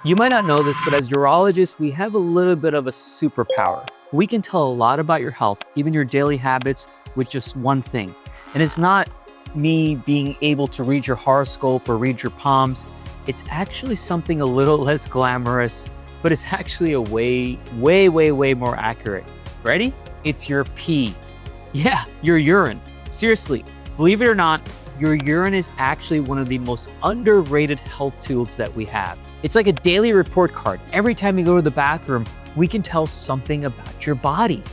You might not know this, but as urologists, we have a little bit of a superpower. We can tell a lot about your health, even your daily habits, with just one thing. And it's not me being able to read your horoscope or read your palms. It's actually something a little less glamorous, but it's actually a way more accurate. Ready? It's your pee. Yeah, your urine. Seriously, believe it or not, your urine is actually one of the most underrated health tools that we have. It's like a daily report card. Every time you go to the bathroom, we can tell something about your body.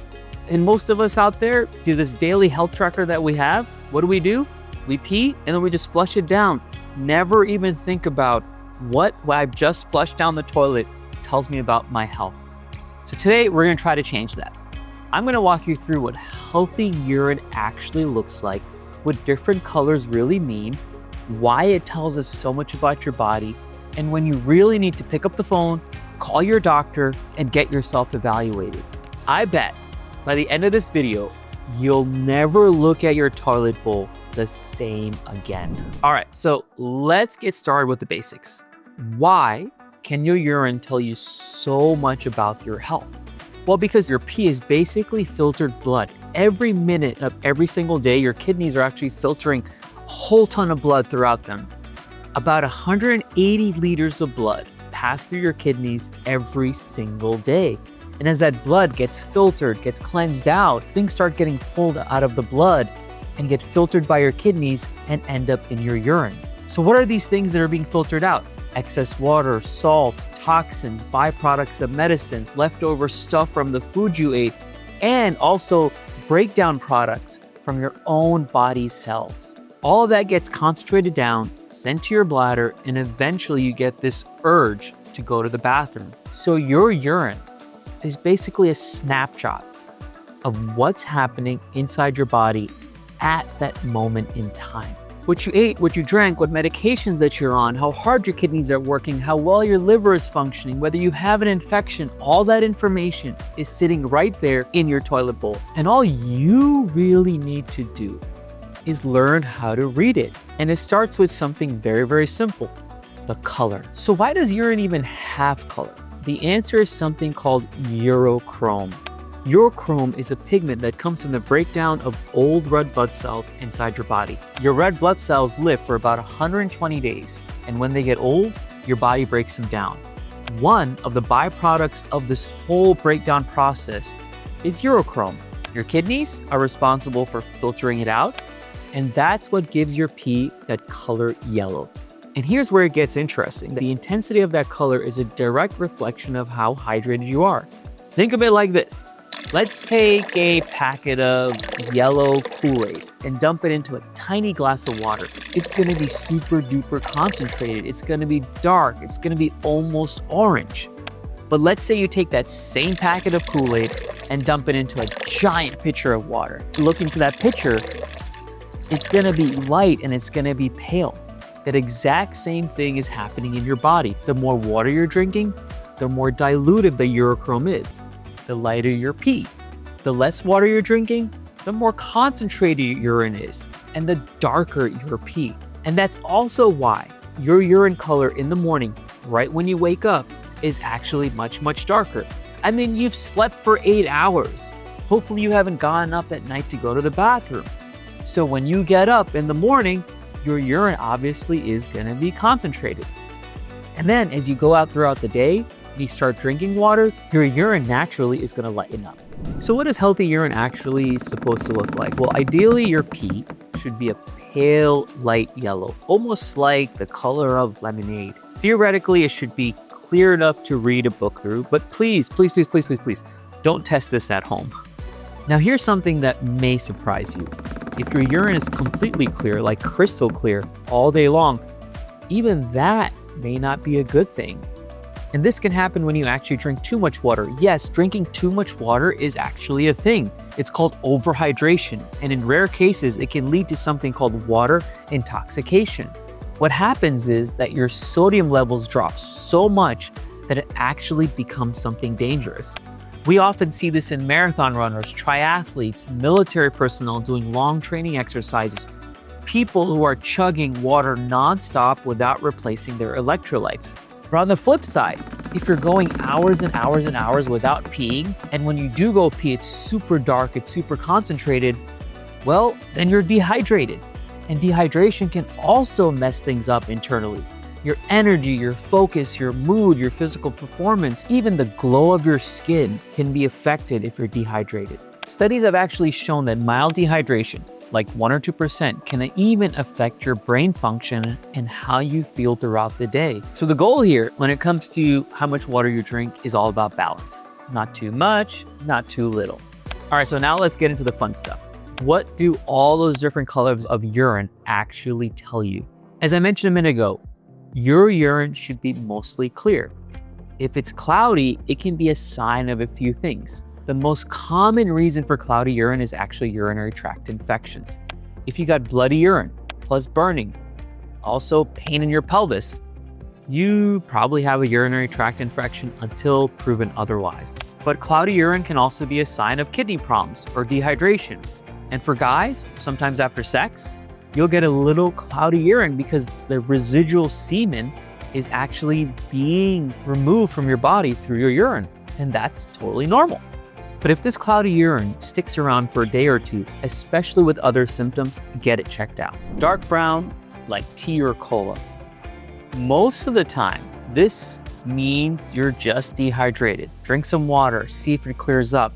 And most of us out there do this daily health tracker that we have. What do? We pee and then we just flush it down. Never even think about what I've just flushed down the toilet tells me about my health. So today we're gonna try to change that. I'm gonna walk you through what healthy urine actually looks like, what different colors really mean, why it tells us so much about your body, and when you really need to pick up the phone, call your doctor, and get yourself evaluated. I bet by the end of this video, you'll never look at your toilet bowl the same again. All right, so let's get started with the basics. Why can your urine tell you so much about your health? Well, because your pee is basically filtered blood. Every minute of every single day, your kidneys are actually filtering a whole ton of blood throughout them. About 180 liters of blood pass through your kidneys every single day. And as that blood gets filtered, gets cleansed out, things start getting pulled out of the blood and get filtered by your kidneys and end up in your urine. So what are these things that are being filtered out? Excess water, salts, toxins, byproducts of medicines, leftover stuff from the food you ate, and also breakdown products from your own body's cells. All of that gets concentrated down, sent to your bladder, and eventually you get this urge to go to the bathroom. So your urine is basically a snapshot of what's happening inside your body at that moment in time. What you ate, what you drank, what medications that you're on, how hard your kidneys are working, how well your liver is functioning, whether you have an infection, all that information is sitting right there in your toilet bowl. And all you really need to do is learn how to read it. And it starts with something very simple, the color. So why does urine even have color? The answer is something called urochrome. Urochrome is a pigment that comes from the breakdown of old red blood cells inside your body. Your red blood cells live for about 120 days, and when they get old, your body breaks them down. One of the byproducts of this whole breakdown process is urochrome. Your kidneys are responsible for filtering it out, and that's what gives your pee that color yellow. And here's where it gets interesting. The intensity of that color is a direct reflection of how hydrated you are. Think of it like this. Let's take a packet of yellow Kool-Aid and dump it into a tiny glass of water. It's gonna be super duper concentrated. It's gonna be dark. It's gonna be almost orange. But let's say you take that same packet of Kool-Aid and dump it into a giant pitcher of water. Look into that pitcher, it's gonna be light and it's gonna be pale. That exact same thing is happening in your body. The more water you're drinking, the more diluted the urochrome is. The lighter your pee. The less water you're drinking, the more concentrated your urine is, and the darker your pee. And that's also why your urine color in the morning, right when you wake up, is actually much darker. I mean, you've slept for 8 hours. Hopefully you haven't gotten up at night to go to the bathroom. So when you get up in the morning, your urine obviously is gonna be concentrated. And then as you go out throughout the day, you start drinking water, your urine naturally is gonna lighten up. So what is healthy urine actually supposed to look like? Well, ideally your pee should be a pale light yellow, almost like the color of lemonade. Theoretically, it should be clear enough to read a book through, but please, don't test this at home. Now here's something that may surprise you. If your urine is completely clear, like crystal clear, all day long, even that may not be a good thing. And this can happen when you actually drink too much water. Yes, drinking too much water is actually a thing. It's called overhydration, and in rare cases, it can lead to something called water intoxication. What happens is that your sodium levels drop so much that it actually becomes something dangerous. We often see this in marathon runners, triathletes, military personnel doing long training exercises, people who are chugging water nonstop without replacing their electrolytes. But on the flip side, if you're going hours and hours and hours without peeing, and when you do go pee, it's super dark, it's super concentrated, well, then you're dehydrated. And dehydration can also mess things up internally. Your energy, your focus, your mood, your physical performance, even the glow of your skin can be affected if you're dehydrated. Studies have actually shown that mild dehydration, like 1 or 2%, can even affect your brain function and how you feel throughout the day. So the goal here, when it comes to how much water you drink, is all about balance. Not too much, not too little. All right, so now let's get into the fun stuff. What do all those different colors of urine actually tell you? As I mentioned a minute ago, your urine should be mostly clear. If it's cloudy, it can be a sign of a few things. The most common reason for cloudy urine is actually urinary tract infections. If you got bloody urine plus burning, also pain in your pelvis, you probably have a urinary tract infection until proven otherwise. But cloudy urine can also be a sign of kidney problems or dehydration. And for guys, sometimes after sex, you'll get a little cloudy urine because the residual semen is actually being removed from your body through your urine. And that's totally normal. But if this cloudy urine sticks around for a day or two, especially with other symptoms, get it checked out. Dark brown, like tea or cola. Most of the time, this means you're just dehydrated. Drink some water, see if it clears up.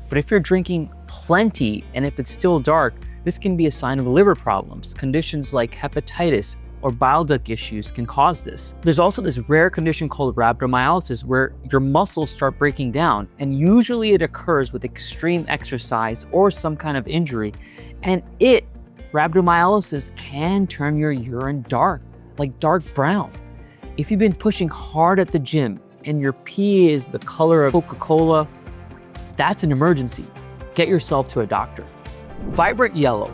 But if you're drinking plenty and if it's still dark, this can be a sign of liver problems. Conditions like hepatitis or bile duct issues can cause this. There's also this rare condition called rhabdomyolysis where your muscles start breaking down, and usually it occurs with extreme exercise or some kind of injury. And rhabdomyolysis can turn your urine dark, like dark brown. If you've been pushing hard at the gym and your pee is the color of Coca-Cola, that's an emergency. Get yourself to a doctor. Vibrant yellow.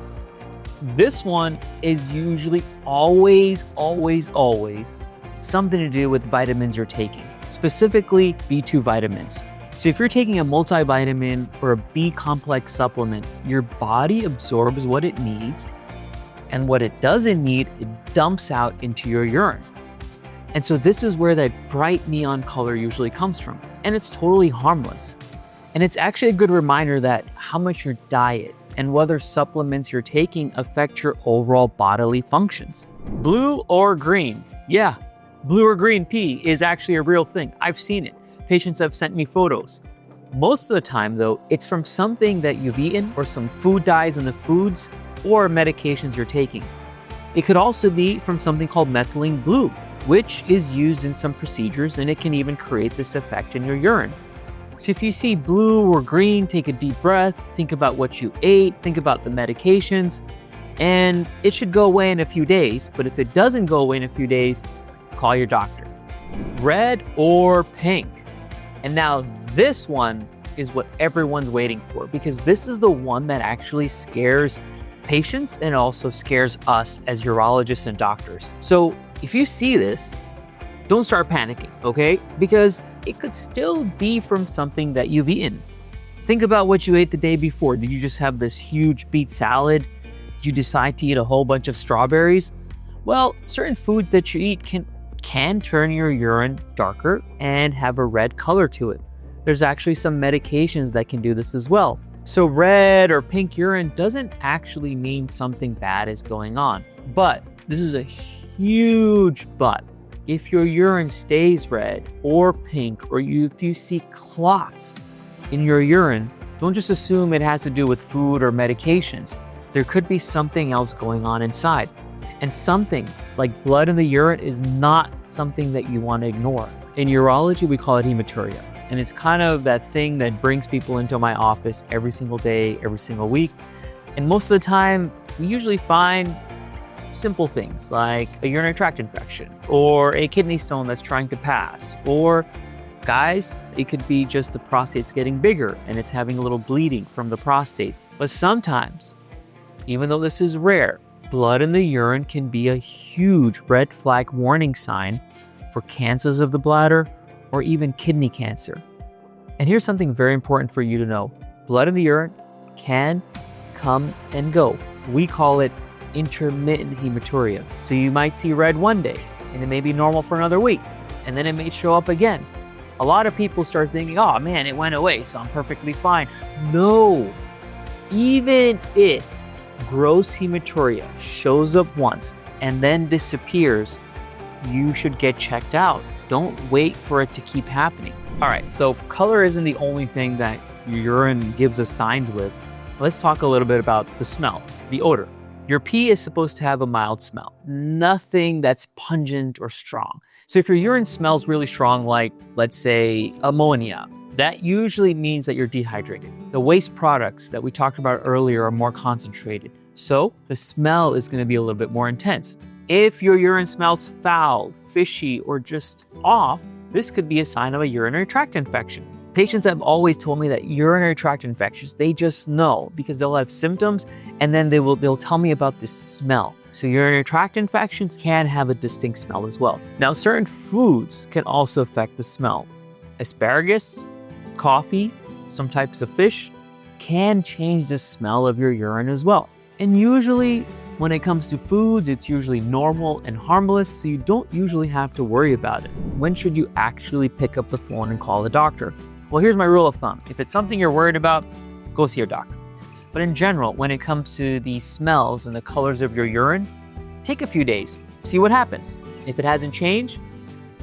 This one is usually always something to do with vitamins you're taking, specifically B2 vitamins. So if you're taking a multivitamin or a B complex supplement, your body absorbs what it needs, and what it doesn't need, it dumps out into your urine. And so this is where that bright neon color usually comes from, and it's totally harmless. And it's actually a good reminder that how much your diet and whether supplements you're taking affect your overall bodily functions. Blue or green? Yeah, blue or green pee is actually a real thing. I've seen it. Patients have sent me photos. Most of the time though, it's from something that you've eaten or some food dyes in the foods or medications you're taking. It could also be from something called methylene blue, which is used in some procedures, and it can even create this effect in your urine. So if you see blue or green, take a deep breath, think about what you ate, think about the medications, and it should go away in a few days. But if it doesn't go away in a few days, call your doctor. Red or pink? And now this one is what everyone's waiting for, because this is the one that actually scares patients and also scares us as urologists and doctors. So if you see this, don't start panicking, okay? Because it could still be from something that you've eaten. Think about what you ate the day before. Did you just have this huge beet salad? Did you decide to eat a whole bunch of strawberries? Well, certain foods that you eat can turn your urine darker and have a red color to it. There's actually some medications that can do this as well. So red or pink urine doesn't actually mean something bad is going on. But this is a huge but. If your urine stays red or pink, or if you see clots in your urine, don't just assume it has to do with food or medications. There could be something else going on inside. And something like blood in the urine is not something that you want to ignore. In urology, we call it hematuria. And it's kind of that thing that brings people into my office every single day, every single week. And most of the time, we usually find simple things like a urinary tract infection or a kidney stone that's trying to pass, or guys, it could be just the prostate's getting bigger and it's having a little bleeding from the prostate. But sometimes, even though this is rare, blood in the urine can be a huge red flag warning sign for cancers of the bladder or even kidney cancer. And here's something very important for you to know. Blood in the urine can come and go. We call it intermittent hematuria. So you might see red one day and it may be normal for another week. and then it may show up again. A lot of people start thinking, oh man, it went away, so I'm perfectly fine. No, even if gross hematuria shows up once and then disappears, you should get checked out. Don't wait for it to keep happening. All right, so color isn't the only thing that your urine gives us signs with. Let's talk a little bit about the smell, the odor. Your pee is supposed to have a mild smell, nothing that's pungent or strong. So if your urine smells really strong, like let's say ammonia, that usually means that you're dehydrated. The waste products that we talked about earlier are more concentrated, so the smell is going to be a little bit more intense. If your urine smells foul, fishy, or just off, this could be a sign of a urinary tract infection. Patients have always told me that urinary tract infections, they just know because they'll have symptoms and then they'll tell me about this smell. So urinary tract infections can have a distinct smell as well. Now, certain foods can also affect the smell. Asparagus, coffee, some types of fish can change the smell of your urine as well. And usually when it comes to foods, it's usually normal and harmless, so you don't usually have to worry about it. When should you actually pick up the phone and call the doctor? Well, here's my rule of thumb. If it's something you're worried about, go see your doctor. But in general, when it comes to the smells and the colors of your urine, take a few days, see what happens. If it hasn't changed,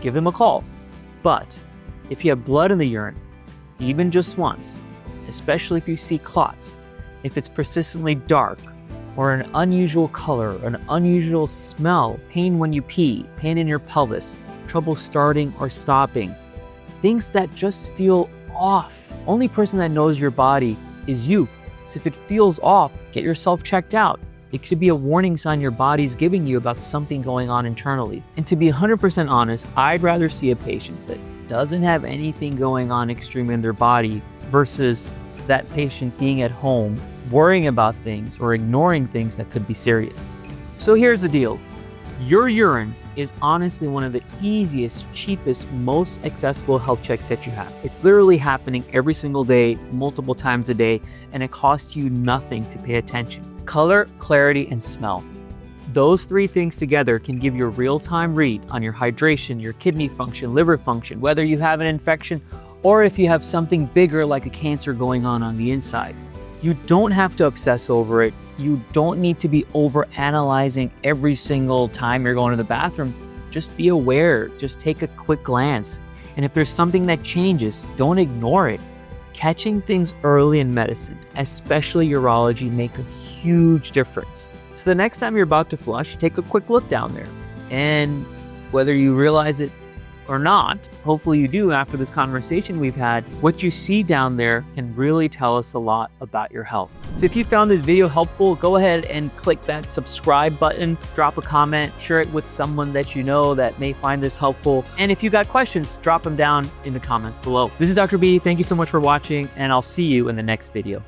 give them a call. But if you have blood in the urine, even just once, especially if you see clots, if it's persistently dark, or an unusual color, an unusual smell, pain when you pee, pain in your pelvis, trouble starting or stopping, things that just feel off. Only person that knows your body is you. So if it feels off, get yourself checked out. It could be a warning sign your body's giving you about something going on internally. And to be 100% honest, I'd rather see a patient that doesn't have anything going on extreme in their body versus that patient being at home, worrying about things or ignoring things that could be serious. So here's the deal. Your urine is honestly one of the easiest, cheapest, most accessible health checks that you have. It's literally happening every single day, multiple times a day, and it costs you nothing to pay attention. Color, clarity, and smell. Those three things together can give you a real-time read on your hydration, your kidney function, liver function, whether you have an infection or if you have something bigger like a cancer going on the inside. You don't have to obsess over it. You don't need to be over-analyzing every single time you're going to the bathroom. Just be aware, just take a quick glance. And if there's something that changes, don't ignore it. Catching things early in medicine, especially urology, make a huge difference. So the next time you're about to flush, take a quick look down there. And whether you realize it or not, hopefully you do after this conversation we've had, what you see down there can really tell us a lot about your health. So if you found this video helpful, go ahead and click that subscribe button, drop a comment, share it with someone that you know that may find this helpful. And if you got questions, drop them down in the comments below. This is Dr. B. Thank you so much for watching, and I'll see you in the next video.